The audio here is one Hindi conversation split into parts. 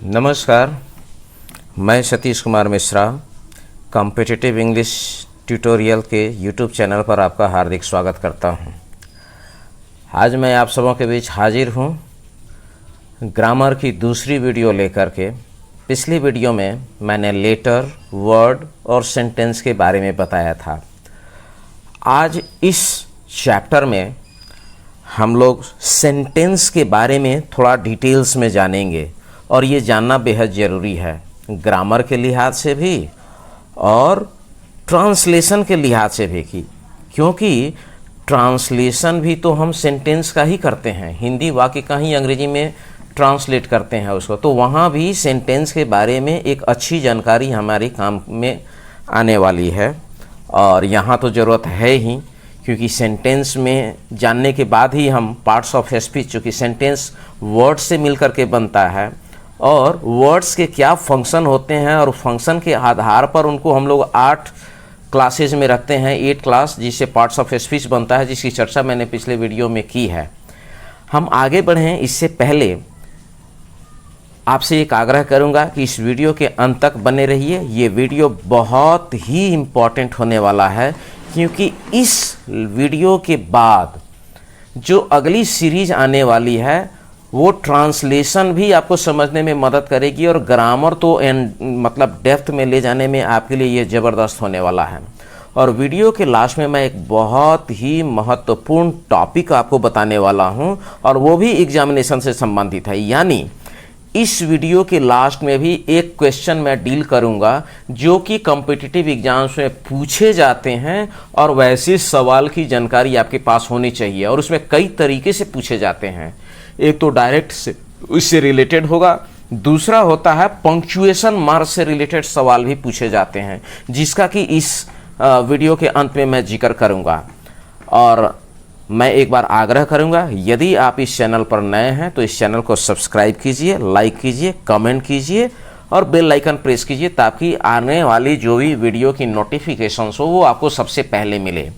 नमस्कार, मैं Satish Kumar Mishra competitive English tutorial के यूट्यूब चैनल पर आपका हार्दिक स्वागत करता हूं। आज मैं आप सबों के बीच हाजिर हूं ग्रामर की दूसरी वीडियो लेकर के। पिछली वीडियो में मैंने लेटर, वर्ड और सेंटेंस के बारे में बताया था। आज इस चैप्टर में हम लोग सेंटेंस के बारे में थोड़ा डिटेल्स में जानेंगे और ये जानना बेहद ज़रूरी है, ग्रामर के लिहाज से भी और ट्रांसलेशन के लिहाज से भी क्योंकि ट्रांसलेशन भी तो हम सेंटेंस का ही करते हैं, हिंदी वाक्य का ही अंग्रेजी में ट्रांसलेट करते हैं उसको, तो वहाँ भी सेंटेंस के बारे में एक अच्छी जानकारी हमारे काम में आने वाली है। और यहाँ तो ज़रूरत है ही, क्योंकि सेंटेंस में जानने के बाद ही हम पार्ट्स ऑफ स्पीच, चूँकि सेंटेंस वर्ड से मिलकर के बनता है और वर्ड्स के क्या फंक्शन होते हैं और फंक्शन के आधार पर उनको हम लोग 8 क्लासेज में रखते हैं, 8 क्लास, जिससे पार्ट्स ऑफ स्पीच बनता है, जिसकी चर्चा मैंने पिछले वीडियो में की है। हम आगे बढ़ें इससे पहले आपसे एक आग्रह करूंगा कि इस वीडियो के अंत तक बने रहिए। ये वीडियो बहुत ही इम्पॉर्टेंट होने वाला है, क्योंकि इस वीडियो के बाद जो अगली सीरीज आने वाली है वो ट्रांसलेशन भी आपको समझने में मदद करेगी और ग्रामर तो मतलब डेप्थ में ले जाने में आपके लिए ये ज़बरदस्त होने वाला है। और वीडियो के लास्ट में मैं एक बहुत ही महत्वपूर्ण टॉपिक आपको बताने वाला हूं और वो भी एग्जामिनेशन से संबंधित है। यानी इस वीडियो के लास्ट में भी एक क्वेश्चन मैं डील करूंगा जो कि कॉम्पिटिटिव एग्जाम्स में पूछे जाते हैं और वैसे सवाल की जानकारी आपके पास होनी चाहिए, और उसमें कई तरीके से पूछे जाते हैं। एक तो डायरेक्ट से उससे रिलेटेड होगा, दूसरा होता है पंक्चुएशन मार्क से रिलेटेड सवाल भी पूछे जाते हैं, जिसका कि इस वीडियो के अंत में मैं जिक्र करूंगा। और मैं एक बार आग्रह करूंगा, यदि आप इस चैनल पर नए हैं तो इस चैनल को सब्सक्राइब कीजिए, लाइक कीजिए, कमेंट कीजिए और बेल आइकन प्रेस कीजिए, ताकि आने वाली जो भी वीडियो की नोटिफिकेशंस हो वो आपको सबसे पहले मिले।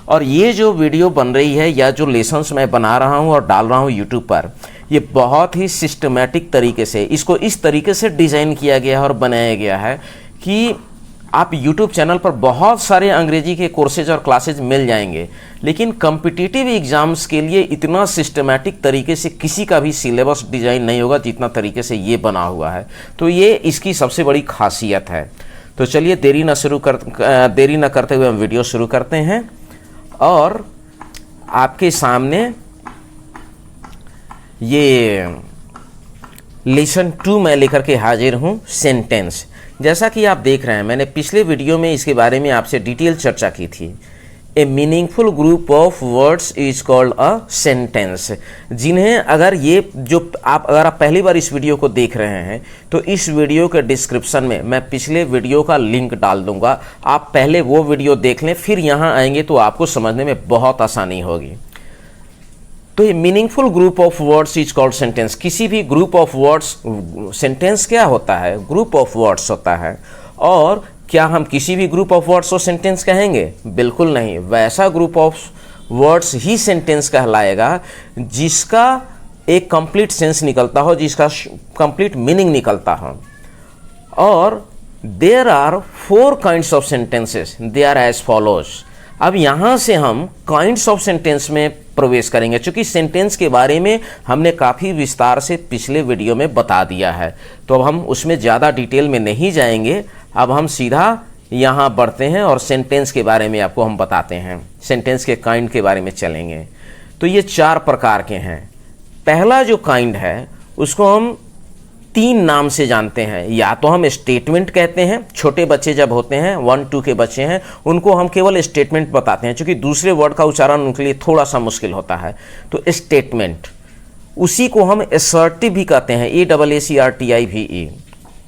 और ये जो वीडियो बन रही है या जो लेसन्स मैं बना रहा हूँ और डाल रहा हूँ यूट्यूब पर, ये बहुत ही सिस्टमेटिक तरीके से, इसको इस तरीके से डिज़ाइन किया गया है और बनाया गया है कि आप यूट्यूब चैनल पर बहुत सारे अंग्रेजी के कोर्सेज और क्लासेज मिल जाएंगे, लेकिन कॉम्पिटिटिव एग्जाम्स के लिए इतना सिस्टमेटिक तरीके से किसी का भी सिलेबस डिज़ाइन नहीं होगा जितना तरीके से ये बना हुआ है। तो ये इसकी सबसे बड़ी खासियत है। तो चलिए देरी न करते हुए हम वीडियो शुरू करते हैं। और आपके सामने ये लेसन 2 मैं लेकर के हाजिर हूँ, सेंटेंस। जैसा कि आप देख रहे हैं, मैंने पिछले वीडियो में इसके बारे में आपसे डिटेल चर्चा की थी। ए meaningful group of words is called a sentence, जिन्हें अगर आप पहली बार इस वीडियो को देख रहे हैं तो इस वीडियो के डिस्क्रिप्शन में मैं पिछले वीडियो का लिंक डाल दूंगा। आप पहले वो वीडियो देख लें, फिर यहाँ आएंगे तो आपको समझने में बहुत आसानी होगी। तो ये meaningful group of words is called sentence. किसी भी ग्रुप ऑफ वर्ड्स, सेंटेंस क्या होता है? ग्रुप ऑफ वर्ड्स होता है। और क्या हम किसी भी ग्रुप ऑफ वर्ड्स को सेंटेंस कहेंगे? बिल्कुल नहीं। वैसा group of words he sentence कहलाएगा जिसका एक कंप्लीट सेंस निकलता हो, जिसका कंप्लीट मीनिंग निकलता हो। और there are 4 kinds of sentences, they are as follows. अब यहाँ से हम काइंड्स ऑफ सेंटेंस में प्रवेश करेंगे, क्योंकि सेंटेंस के बारे में हमने काफ़ी विस्तार से पिछले वीडियो में बता दिया है, तो अब हम उसमें ज़्यादा डिटेल में नहीं जाएंगे। अब हम सीधा यहाँ बढ़ते हैं और सेंटेंस के बारे में आपको हम बताते हैं, सेंटेंस के काइंड के बारे में चलेंगे। तो ये 4 प्रकार के हैं। पहला जो काइंड है उसको हम 3 नाम से जानते हैं। या तो हम स्टेटमेंट कहते हैं, छोटे बच्चे जब होते हैं, 1-2 के बच्चे हैं, उनको हम केवल स्टेटमेंट बताते हैं, क्योंकि दूसरे वर्ड का उच्चारण उनके लिए थोड़ा सा मुश्किल होता है। तो स्टेटमेंट, उसी को हम असर्टिव भी कहते हैं, ASSERTIVE,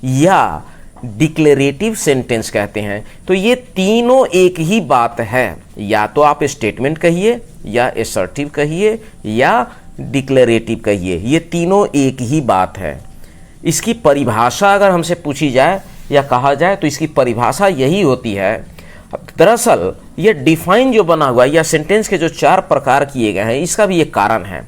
या डिक्लेरेटिव सेंटेंस कहते हैं। तो ये तीनों एक ही बात है, या तो आप स्टेटमेंट कहिए, या असर्टिव कहिए, या डिक्लेरेटिव कहिए, ये तीनों एक ही बात है। इसकी परिभाषा अगर हमसे पूछी जाए या कहा जाए तो इसकी परिभाषा यही होती है। दरअसल ये डिफाइन जो बना हुआ है या सेंटेंस के जो 4 प्रकार किए गए हैं, इसका भी एक कारण है।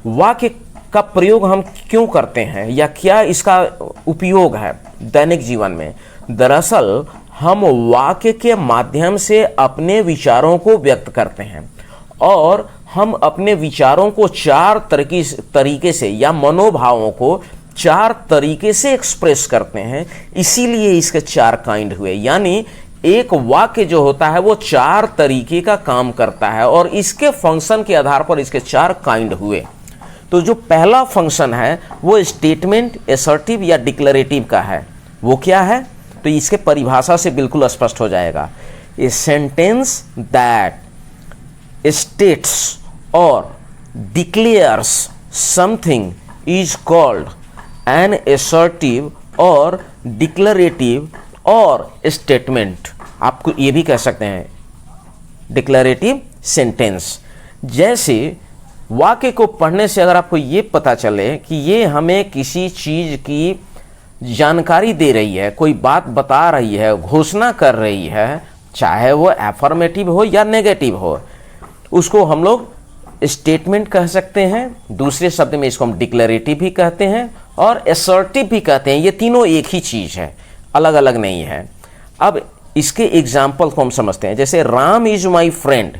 वाक्य का प्रयोग हम क्यों करते हैं या क्या इसका उपयोग है दैनिक जीवन में। दरअसल हम वाक्य के माध्यम से अपने विचारों को व्यक्त करते हैं और हम अपने विचारों को चार तरीके से या मनोभावों को चार तरीके से एक्सप्रेस करते हैं, इसीलिए इसके चार काइंड हुए। यानी एक वाक्य जो होता है वो चार तरीके का काम करता है और इसके फंक्शन के आधार पर इसके चार काइंड हुए। तो जो पहला फंक्शन है वो स्टेटमेंट, असर्टिव या डिक्लेरेटिव का है। वो क्या है, तो इसके परिभाषा से बिल्कुल स्पष्ट हो जाएगा। ए सेंटेंस दैट स्टेट्स और declares something is called N assertive और डिक्लेरेटिव और स्टेटमेंट। आपको ये भी कह सकते हैं डिक्लेरेटिव सेंटेंस। जैसे वाक्य को पढ़ने से अगर आपको ये पता चले कि ये हमें किसी चीज की जानकारी दे रही है, कोई बात बता रही है, घोषणा कर रही है, चाहे वो एफर्मेटिव हो या नेगेटिव हो, उसको हम लोग स्टेटमेंट कह सकते हैं। दूसरे शब्द में इसको हम डिक्लेरेटिव भी कहते हैं और असर्टिव भी कहते हैं। ये तीनों एक ही चीज है, अलग अलग नहीं है। अब इसके एग्जाम्पल को हम समझते हैं। जैसे राम इज माई फ्रेंड,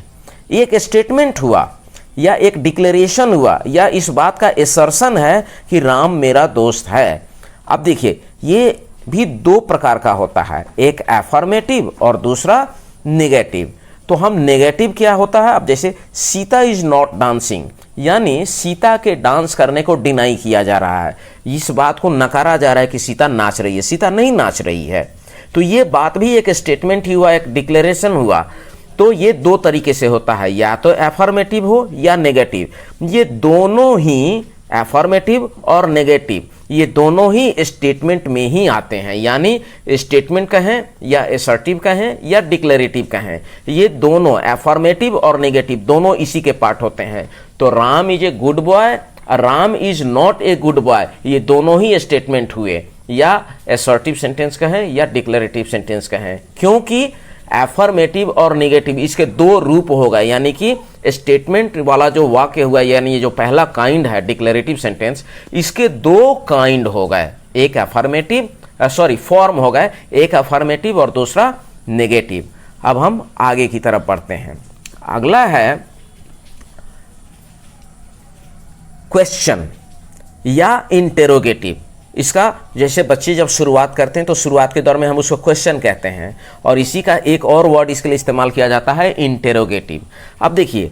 एक स्टेटमेंट हुआ या एक डिक्लेरेशन हुआ या इस बात का असर्शन है कि राम मेरा दोस्त है। अब देखिए ये भी दो प्रकार का होता है, एक एफर्मेटिव और दूसरा नेगेटिव। तो हम नेगेटिव क्या होता है, अब जैसे सीता इज नॉट डांसिंग, यानी सीता के डांस करने को डिनाई किया जा रहा है, इस बात को नकारा जा रहा है कि सीता नाच रही है, सीता नहीं नाच रही है। तो ये बात भी एक स्टेटमेंट ही हुआ, एक डिक्लेरेशन हुआ। तो ये दो तरीके से होता है, या तो एफर्मेटिव हो या नेगेटिव। ये दोनों ही एफर्मेटिव और नेगेटिव ये दोनों ही स्टेटमेंट में ही आते हैं। यानी स्टेटमेंट कहें या असर्टिव कहें या डिक्लेरेटिव कहें, ये दोनों एफर्मेटिव और नेगेटिव दोनों इसी के पार्ट होते हैं। तो Ram is a good boy, Ram is not a good boy, ये दोनों ही स्टेटमेंट हुए, या असर्टिव सेंटेंस कहें या डिक्लेरेटिव सेंटेंस कहें, क्योंकि एफर्मेटिव और नेगेटिव इसके दो रूप हो गए। यानी कि स्टेटमेंट वाला जो वाक्य हुआ, यानी ये जो पहला काइंड है डिक्लेरेटिव सेंटेंस, इसके दो काइंड हो गए, एक एफर्मेटिव फॉर्म हो गए, एक एफर्मेटिव और दूसरा नेगेटिव। अब हम आगे की तरफ बढ़ते हैं। अगला है क्वेश्चन या इंटेरोगेटिव। इसका जैसे बच्चे जब शुरुआत करते हैं तो शुरुआत के दौर में हम उसको क्वेश्चन कहते हैं और इसी का एक और वर्ड इसके लिए इस्तेमाल किया जाता है इंटेरोगेटिव। अब देखिए,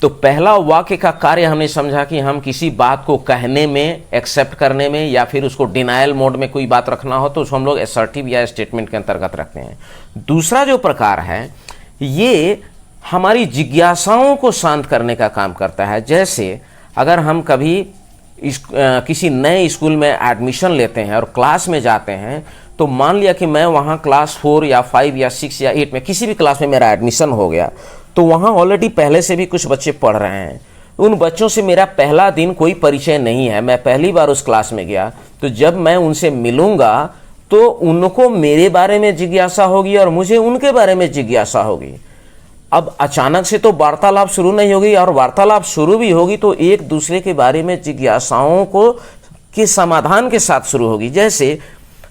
तो पहला वाक्य का कार्य हमने समझा कि हम किसी बात को कहने में, एक्सेप्ट करने में या फिर उसको डिनायल मोड में कोई बात रखना हो तो उसको हम लोग असर्टिव या स्टेटमेंट के अंतर्गत रखते हैं। दूसरा जो प्रकार है ये हमारी जिज्ञासाओं को शांत करने का काम करता है। जैसे अगर हम कभी किसी नए स्कूल में एडमिशन लेते हैं और क्लास में जाते हैं, तो मान लिया कि मैं वहाँ क्लास 4 या 5 या 6 या 8 में किसी भी क्लास में मेरा एडमिशन हो गया, तो वहाँ ऑलरेडी पहले से भी कुछ बच्चे पढ़ रहे हैं। उन बच्चों से मेरा पहला दिन कोई परिचय नहीं है, मैं पहली बार उस क्लास में गया, तो जब मैं उनसे मिलूंगा तो उनको मेरे बारे में जिज्ञासा होगी और मुझे उनके बारे में जिज्ञासा होगी। अब अचानक से तो वार्तालाप शुरू नहीं होगी, और वार्तालाप शुरू भी होगी तो एक दूसरे के बारे में जिज्ञासाओं को के समाधान के साथ शुरू होगी। जैसे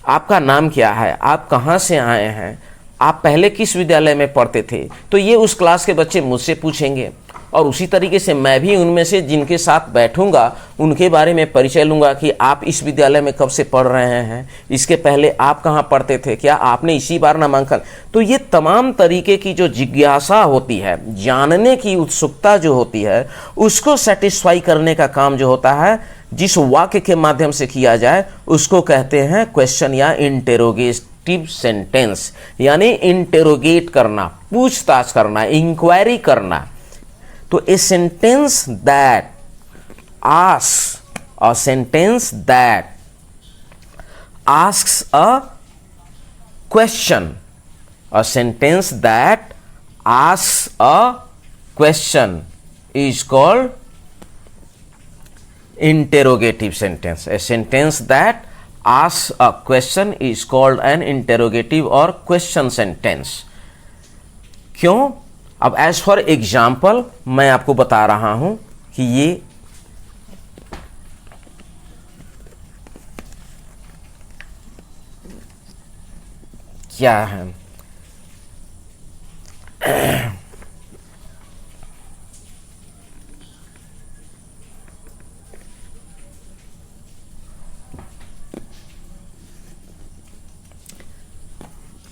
आपका नाम क्या है, आप कहाँ से आए हैं, आप पहले किस विद्यालय में पढ़ते थे, तो ये उस क्लास के बच्चे मुझसे पूछेंगे और उसी तरीके से मैं भी उनमें से जिनके साथ बैठूंगा उनके बारे में परिचय लूंगा कि आप इस विद्यालय में कब से पढ़ रहे हैं, इसके पहले आप कहाँ पढ़ते थे, क्या आपने इसी बार नामांकन। तो ये तमाम तरीके की जो जिज्ञासा होती है, जानने की उत्सुकता जो होती है, उसको सेटिस्फाई करने का काम जो होता है जिस वाक्य के माध्यम से किया जाए उसको कहते हैं क्वेश्चन या इंटेरोगेटिव सेंटेंस। यानी इंटेरोगेट करना, पूछताछ करना, इंक्वायरी करना। तो a sentence that asks a question, a sentence that asks a question is called interrogative sentence. A sentence that asks a question is called an interrogative or question sentence. क्यों? अब एज फॉर एग्जाम्पल मैं आपको बता रहा हूं कि ये क्या है।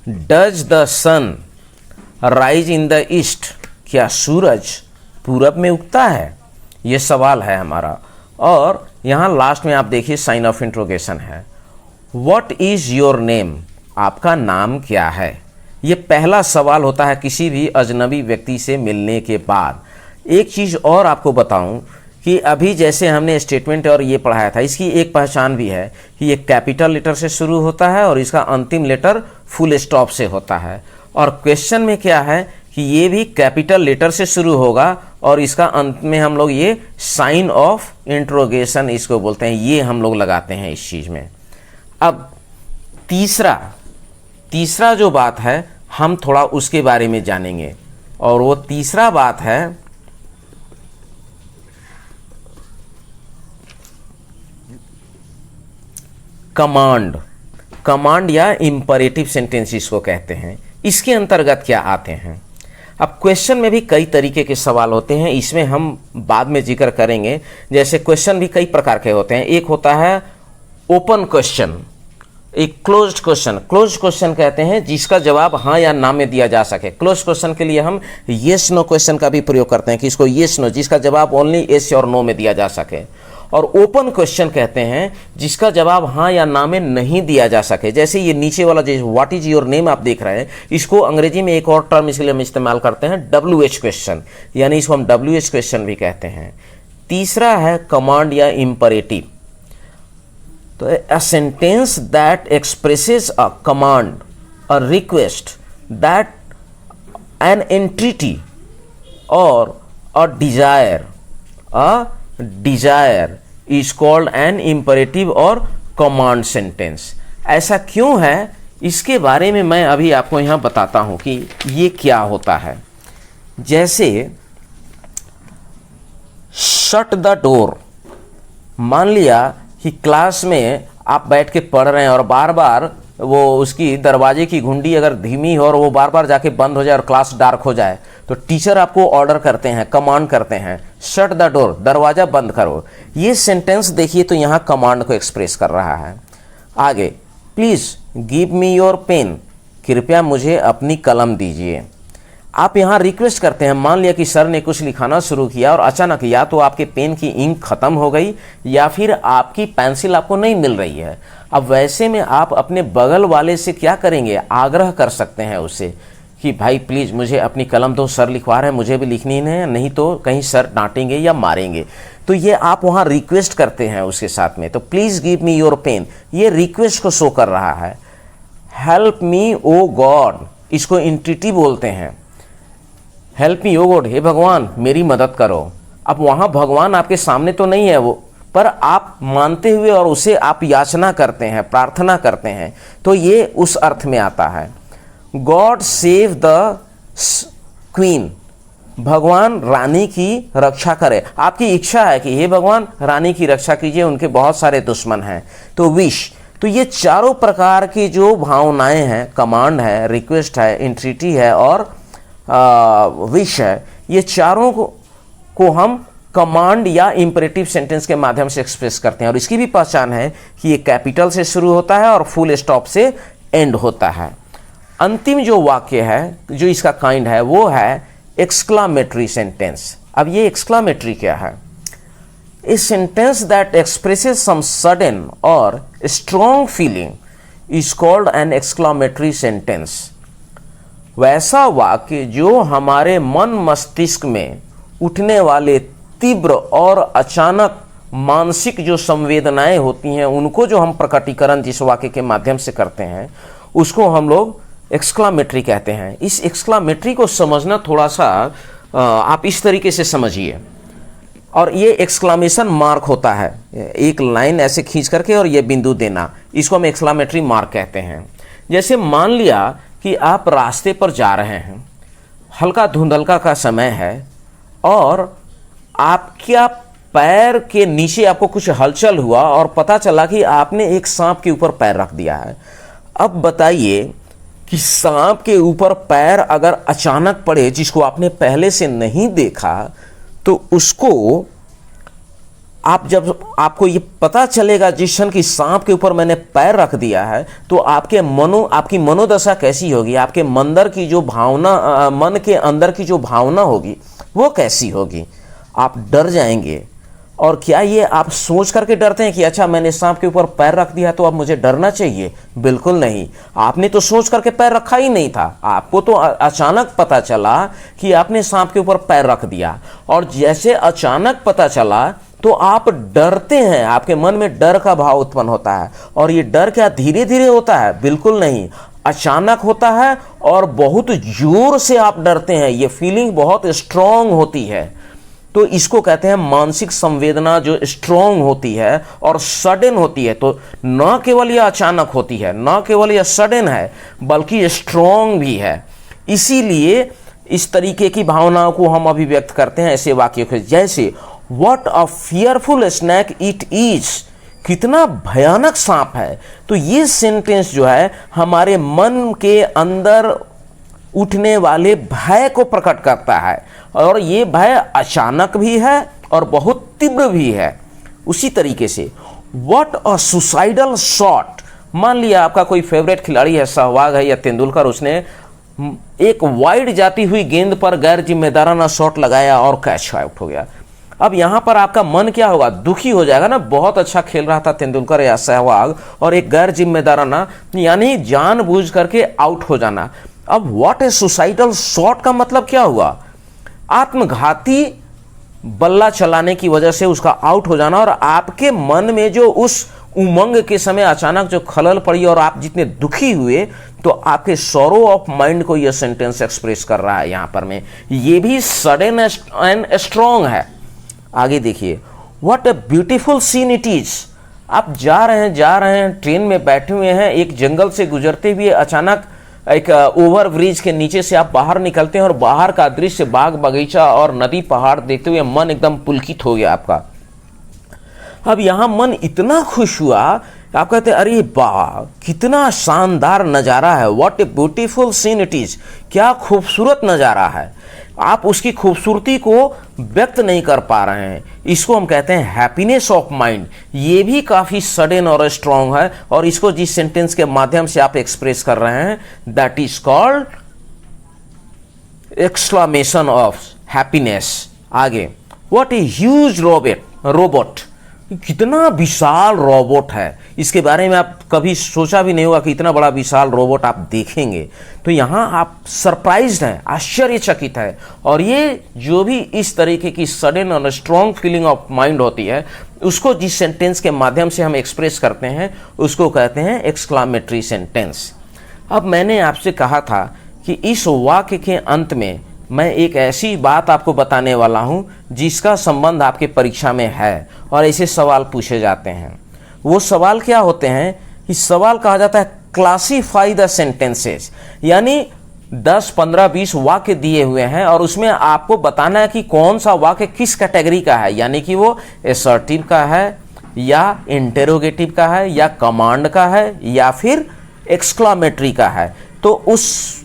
Does the sun rise in the east, क्या सूरज पूरब में उगता है, ये सवाल है हमारा। और यहाँ लास्ट में आप देखिए साइन ऑफ इंट्रोगेशन है। व्हाट इज योर नेम, आपका नाम क्या है, ये पहला सवाल होता है किसी भी अजनबी व्यक्ति से मिलने के बाद। एक चीज़ और आपको बताऊं कि अभी जैसे हमने स्टेटमेंट और ये पढ़ाया था, इसकी एक पहचान भी है कि ये कैपिटल लेटर से शुरू होता है और इसका अंतिम लेटर फुल स्टॉप से होता है। और क्वेश्चन में क्या है कि ये भी कैपिटल लेटर से शुरू होगा और इसका अंत में हम लोग ये साइन ऑफ इंट्रोगेशन इसको बोलते हैं, ये हम लोग लगाते हैं इस चीज़ में। अब तीसरा जो बात है हम थोड़ा उसके बारे में जानेंगे, और वो तीसरा बात है कमांड या इंपरेटिव सेंटेंस इसको कहते हैं। इसके अंतर्गत क्या आते हैं। अब क्वेश्चन में भी कई तरीके के सवाल होते हैं, इसमें हम बाद में जिक्र करेंगे। जैसे क्वेश्चन भी कई प्रकार के होते हैं, एक होता है ओपन क्वेश्चन, एक क्लोज्ड क्वेश्चन कहते हैं जिसका जवाब हाँ या ना में दिया जा सके। क्लोज्ड क्वेश्चन के लिए हम येस नो क्वेश्चन का भी प्रयोग करते हैं कि इसको येस नो, जिसका जवाब ओनली येस और नो में दिया जा सके। और ओपन क्वेश्चन कहते हैं जिसका जवाब हाँ या ना में नहीं दिया जा सके। जैसे ये नीचे वाला जो व्हाट इज योर नेम आप देख रहे हैं, इसको अंग्रेजी में एक और टर्म इसके लिए हम इस्तेमाल करते हैं WH क्वेश्चन, यानी इसको हम WH क्वेश्चन भी कहते हैं। तीसरा है कमांड या इंपरेटिव। तो a sentence that expresses a command, a request, that an entreaty or a desire is called an imperative or command sentence। ऐसा क्यों है इसके बारे में मैं अभी आपको यहाँ बताता हूँ कि ये क्या होता है। जैसे shut the door, मान लिया कि क्लास में आप बैठ के पढ़ रहे हैं और बार बार वो उसकी दरवाजे की घुंडी अगर धीमी हो और वो बार बार जाके बंद हो जाए और क्लास डार्क हो जाए, तो टीचर आपको ऑर्डर करते हैं, कमांड करते हैं, शट द डोर, दरवाज़ा बंद करो। ये सेंटेंस देखिए तो यहाँ कमांड को एक्सप्रेस कर रहा है। आगे, please give me your pen, कृपया मुझे अपनी कलम दीजिए। आप यहाँ रिक्वेस्ट करते हैं। मान लिया कि सर ने कुछ लिखाना शुरू किया और अचानक या तो आपके पेन की इंक खत्म हो गई या फिर आपकी पेंसिल आपको नहीं मिल रही है। अब वैसे में आप अपने बगल वाले से क्या करेंगे, आग्रह कर सकते हैं उससे कि भाई प्लीज़ मुझे अपनी कलम दो, सर लिखवा रहे हैं, मुझे भी लिखनी है, नहीं तो कहीं सर डांटेंगे या मारेंगे। तो ये आप वहाँ रिक्वेस्ट करते हैं उसके साथ में। तो please give me your pen, ये रिक्वेस्ट को शो कर रहा है। हेल्प मी ओ गॉड, इसको इंट्रीटी बोलते हैं। हेल्प मी ओ गॉड, हे भगवान मेरी मदद करो। अब वहाँ भगवान आपके सामने तो नहीं है वो, पर आप मानते हुए और उसे आप याचना करते हैं, प्रार्थना करते हैं, तो ये उस अर्थ में आता है। गॉड सेव द क्वीन, भगवान रानी की रक्षा करे। आपकी इच्छा है कि हे भगवान रानी की रक्षा कीजिए, उनके बहुत सारे दुश्मन हैं। तो विश, तो ये चारों प्रकार की जो भावनाएं हैं, कमांड है, रिक्वेस्ट है, इंट्रीटी है और विश है, ये चारों को हम कमांड या इंपरेटिव सेंटेंस के माध्यम से एक्सप्रेस करते हैं। और इसकी भी पहचान है कि ये कैपिटल से शुरू होता है और फुल स्टॉप से एंड होता है। अंतिम जो वाक्य है जो इसका काइंड है वो है एक्सक्लामेटरी सेंटेंस। अब ये एक्सक्लामेटरी क्या है? A sentence that expresses some sudden और strong feeling is called an exclamatory sentence. वैसा वाक्य जो हमारे मन मस्तिष्क में उठने वाले तीव्र और अचानक मानसिक जो संवेदनाएं होती हैं, उनको जो हम प्रकटीकरण जिस वाक्य के माध्यम से करते हैं उसको हम लोग एक्सक्लामेटरी कहते हैं। इस एक्सक्लामेटरी को समझना थोड़ा सा आप इस तरीके से समझिए। और ये एक्सक्लामेशन मार्क होता है, एक लाइन ऐसे खींच करके और ये बिंदु देना, इसको हम एक्सक्लामेटरी मार्क कहते हैं। जैसे मान लिया कि आप रास्ते पर जा रहे हैं, हल्का धुंधलका का समय है और आपके पैर के नीचे आपको कुछ हलचल हुआ और पता चला कि आपने एक सांप के ऊपर पैर रख दिया है। अब बताइए कि सांप के ऊपर पैर अगर अचानक पड़े, जिसको आपने पहले से नहीं देखा, तो उसको आपको ये पता चलेगा जिस क्षण कि सांप के ऊपर मैंने पैर रख दिया है, तो आपकी मनोदशा कैसी होगी, आपके मंदर की जो भावना, मन के अंदर की जो भावना होगी वो कैसी होगी। आप डर जाएंगे। और क्या ये आप सोच करके डरते हैं कि अच्छा मैंने सांप के ऊपर पैर रख दिया तो अब मुझे डरना चाहिए? बिल्कुल नहीं। आपने तो सोच करके पैर रखा ही नहीं था, आपको तो अचानक पता चला कि आपने सांप के ऊपर पैर रख दिया, और जैसे अचानक पता चला तो आप डरते हैं, आपके मन में डर का भाव उत्पन्न होता है। और ये डर क्या धीरे धीरे होता है? बिल्कुल नहीं, अचानक होता है और बहुत जोर से आप डरते हैं। ये फीलिंग बहुत स्ट्रांग होती है, तो इसको कहते हैं मानसिक संवेदना जो स्ट्रांग होती है और सडन होती है। तो न केवल यह अचानक होती है, न केवल यह सडन है, बल्कि स्ट्रांग भी है। इसीलिए इस तरीके की भावनाओं को हम अभिव्यक्त करते हैं ऐसे वाक्यों के जैसे what a fearful snake it is, कितना भयानक सांप है। तो ये सेंटेंस जो है हमारे मन के अंदर उठने वाले भय को प्रकट करता है, और ये भय अचानक भी है और बहुत तीव्र भी है। उसी तरीके से व्हाट अ सुसाइडल शॉट, मान लिया आपका कोई फेवरेट खिलाड़ी है, सहवाग है या तेंदुलकर, उसने एक वाइड जाती हुई गेंद पर गैर जिम्मेदाराना शॉट लगाया और कैच आउट हो गया। अब यहां पर आपका मन क्या होगा? दुखी हो जाएगा ना। बहुत अच्छा खेल रहा था तेंदुलकर या सहवाग, और एक गैर जिम्मेदाराना यानी जानबूझ करके आउट हो जाना। अब व्हाट ए सुसाइडल शॉट का मतलब क्या हुआ? आत्मघाती बल्ला चलाने की वजह से उसका आउट हो जाना, और आपके मन में जो उस उमंग के समय अचानक जो खलल पड़ी और आप जितने दुखी हुए, तो आपके सॉरो ऑफ माइंड को यह सेंटेंस एक्सप्रेस कर रहा है यहां पर में। ये भी सडन एंड स्ट्रॉन्ग है। आगे देखिए, what a beautiful seen it is. आप जा रहे हैं ट्रेन में बैठे हुए हैं, एक जंगल से गुजरते हुए अचानक एक ओवर ब्रिज के नीचे से आप बाहर निकलते हैं और बाहर का दृश्य, बाग बगीचा और नदी पहाड़ देखते हुए मन एकदम पुलकित हो गया आपका। अब यहां मन इतना खुश हुआ, आप कहते हैं अरे वाह कितना शानदार नजारा है, what a beautiful seen it is, क्या खूबसूरत नजारा है। आप उसकी खूबसूरती को व्यक्त नहीं कर पा रहे हैं, इसको हम कहते हैं हैप्पीनेस ऑफ माइंड। ये भी काफी सडन और स्ट्रांग है, और इसको जिस सेंटेंस के माध्यम से आप एक्सप्रेस कर रहे हैं that is called exclamation of happiness. आगे, व्हाट ए ह्यूज रोबोट, कितना विशाल रोबोट है। इसके बारे में आप कभी सोचा भी नहीं होगा कि इतना बड़ा विशाल रोबोट आप देखेंगे। तो यहाँ आप सरप्राइज्ड हैं, आश्चर्यचकित है। और ये जो भी इस तरीके की सडन और स्ट्रॉन्ग फीलिंग ऑफ माइंड होती है, उसको जिस सेंटेंस के माध्यम से हम एक्सप्रेस करते हैं उसको कहते हैं एक्सक्लामेटरी सेंटेंस। अब मैंने आपसे कहा था कि इस वाक्य के अंत में मैं एक ऐसी बात आपको बताने वाला हूं जिसका संबंध आपके परीक्षा में है, और ऐसे सवाल पूछे जाते हैं। वो सवाल क्या होते हैं? इस सवाल कहा जाता है क्लासीफाई द सेंटेंसेस, यानी 10, 15, 20 वाक्य दिए हुए हैं और उसमें आपको बताना है कि कौन सा वाक्य किस कैटेगरी का है, यानी कि वो असर्टिव का है या इंटेरोगेटिव का है या कमांड का है या फिर एक्सक्लामेटरी का है। तो उस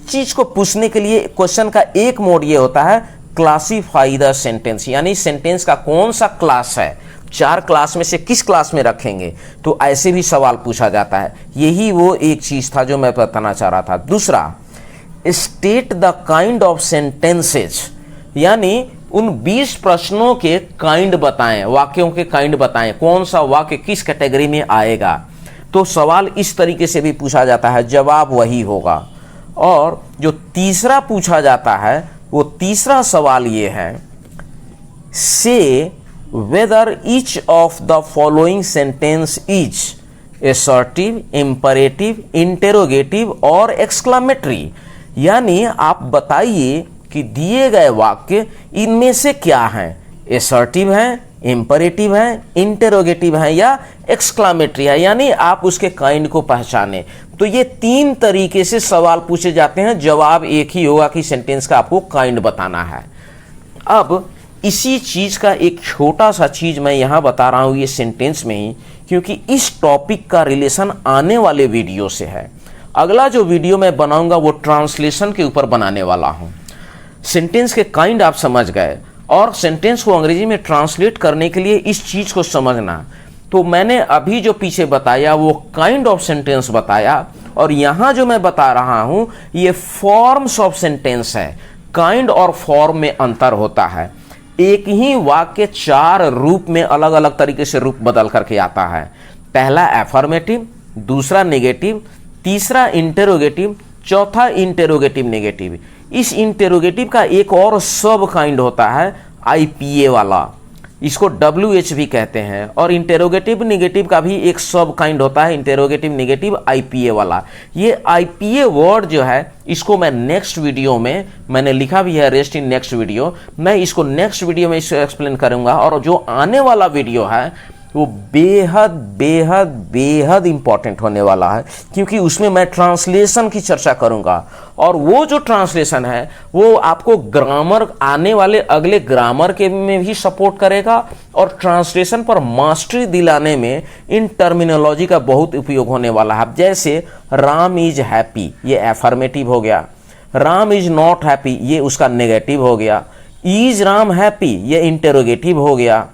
चीज को पूछने के लिए क्वेश्चन का एक मोड ये होता है क्लासीफाई द सेंटेंस, यानी सेंटेंस का कौन सा क्लास है, 4 क्लास में से किस क्लास में रखेंगे। तो ऐसे भी सवाल पूछा जाता है। यही वो एक चीज था जो मैं बताना चाह रहा था। दूसरा, state the kind of sentences, यानी उन 20 प्रश्नों के काइंड बताएं, वाक्यों के काइंड बताएं, कौन सा वाक्य किस कैटेगरी में आएगा। तो सवाल इस तरीके से भी पूछा जाता है, जवाब वही होगा। और जो तीसरा पूछा जाता है वो तीसरा सवाल ये है, से whether each of the following sentence is assertive, imperative, interrogative और exclamatory, यानी आप बताइए कि दिए गए वाक्य इनमें से क्या हैं, assertive है, imperative है, interrogative है या exclamatory है, यानी आप उसके काइंड को पहचाने। तो ये 3 तरीके से सवाल पूछे जाते हैं, जवाब एक ही होगा कि सेंटेंस का आपको काइंड बताना है। अब इसी चीज का एक छोटा सा चीज मैं यहां बता रहा हूं ये सेंटेंस में ही, क्योंकि इस टॉपिक का रिलेशन आने वाले वीडियो से है। अगला जो वीडियो मैं बनाऊंगा वो ट्रांसलेशन के ऊपर बनाने वाला हूँ। सेंटेंस के काइंड आप समझ गए, और सेंटेंस को अंग्रेजी में ट्रांसलेट करने के लिए इस चीज़ को समझना। तो मैंने अभी जो पीछे बताया वो काइंड ऑफ सेंटेंस बताया, और यहाँ जो मैं बता रहा हूँ ये फॉर्म्स ऑफ सेंटेंस है। काइंड और फॉर्म में अंतर होता है। एक ही वाक्य 4 रूप में अलग अलग तरीके से रूप बदल करके आता है। पहला एफर्मेटिव, दूसरा नेगेटिव, तीसरा इंटेरोगेटिव, चौथा इंटेरोगेटिव नेगेटिव। इस इंटेरोगेटिव का एक और सब काइंड होता है आईपीए वाला, इसको WH भी कहते हैं। और इंटेरोगेटिव नेगेटिव का भी एक सब काइंड होता है इंटेरोगेटिव नेगेटिव आईपीए वाला। ये आईपीए वर्ड जो है इसको मैं नेक्स्ट वीडियो में, मैंने लिखा भी है रेस्ट इन नेक्स्ट वीडियो, मैं इसको नेक्स्ट वीडियो में इसको एक्सप्लेन करूंगा। और जो आने वाला वीडियो है वो बेहद बेहद बेहद इंपॉर्टेंट होने वाला है, क्योंकि उसमें मैं ट्रांसलेशन की चर्चा करूंगा। और वो जो ट्रांसलेशन है वो आपको ग्रामर, आने वाले अगले ग्रामर के में भी सपोर्ट करेगा, और ट्रांसलेशन पर मास्टरी दिलाने में इन टर्मिनोलॉजी का बहुत उपयोग होने वाला है। जैसे राम इज हैप्पी, ये एफर्मेटिव हो गया। राम इज नॉट हैप्पी, ये उसका नेगेटिव हो गया। इज राम हैप्पी, ये इंटेरोगेटिव हो गया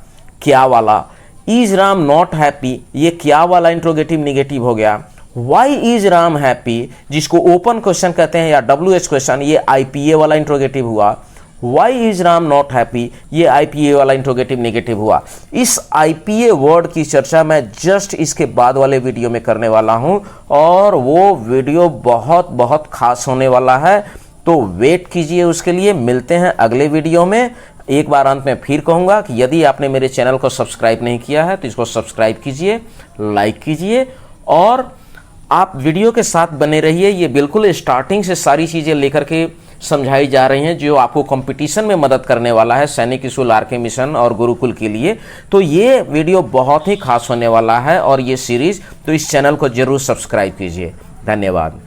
क्या वाला। इज राम नॉट हैप्पी, ये क्या वाला इंट्रोगेटिव नेगेटिव हो गया। वाई इज राम हैप्पी, जिसको ओपन क्वेश्चन कहते हैं या WH क्वेश्चन, ये आईपीए वाला इंट्रोगेटिव हुआ। Why is Ram not happy, ये आईपीए वाला इंट्रोगेटिव नेगेटिव हुआ। इस आईपीए वर्ड की चर्चा मैं जस्ट इसके बाद वाले वीडियो में करने वाला हूं, और वो वीडियो बहुत बहुत खास होने वाला है। तो वेट कीजिए उसके लिए। मिलते हैं अगले वीडियो में। एक बार अंत में फिर कहूँगा कि यदि आपने मेरे चैनल को सब्सक्राइब नहीं किया है तो इसको सब्सक्राइब कीजिए, लाइक कीजिए, और आप वीडियो के साथ बने रहिए। ये बिल्कुल स्टार्टिंग से सारी चीज़ें लेकर के समझाई जा रही हैं जो आपको कंपटीशन में मदद करने वाला है, सैनिक स्कूल, RK मिशन और गुरुकुल के लिए। तो ये वीडियो बहुत ही खास होने वाला है, और ये सीरीज़, तो इस चैनल को जरूर सब्सक्राइब कीजिए। धन्यवाद।